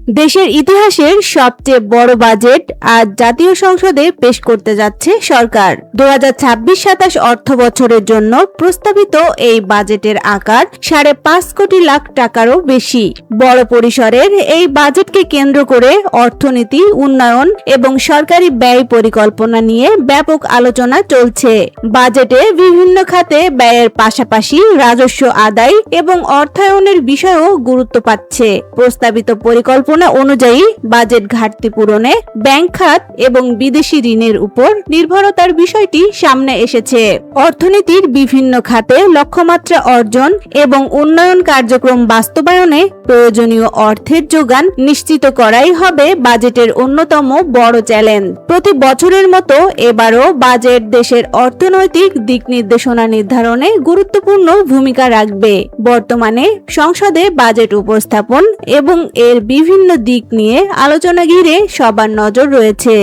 দেশের ইতিহাসের সবচেয়ে বড় বাজেট আজ জাতীয় সংসদে পেশ করতে যাচ্ছে সরকার। 2026-27 অর্থ বছরের জন্য প্রস্তাবিত এই বাজেটের আকার 5.5 কোটি লাখ টাকারও বেশি। বড় পরিসরের এই বাজেটকে কেন্দ্র করে অর্থনীতি, উন্নয়ন এবং সরকারি ব্যয় পরিকল্পনা নিয়ে ব্যাপক আলোচনা চলছে। বাজেটে বিভিন্ন খাতে ব্যয়ের পাশাপাশি রাজস্ব আদায় এবং অর্থায়নের বিষয়ও গুরুত্ব পাচ্ছে। প্রস্তাবিত পরিকল্পনা অনুযায়ী বাজেট ঘাটতি পূরণে ব্যাংক খাত এবং বিদেশি ঋণের উপর নির্ভরতার বিষয়টি সামনে এসেছে। অর্থনীতির বিভিন্ন খাতে লক্ষ্যমাত্রা অর্জন এবং উন্নয়ন কার্যক্রম বাস্তবায়নে প্রয়োজনীয় অর্থের যোগান নিশ্চিত করাই হবে বাজেটের অন্যতম বড় চ্যালেঞ্জ। প্রতি বছরের মতো এবারও বাজেট দেশের অর্থনৈতিক দিক নির্দেশনা নির্ধারণে গুরুত্বপূর্ণ ভূমিকা রাখবে। বর্তমানে সংসদে বাজেট উপস্থাপন এবং এর বিভিন্ন দিক নিয়ে আলোচনা ঘিরে সবার নজর রয়েছে।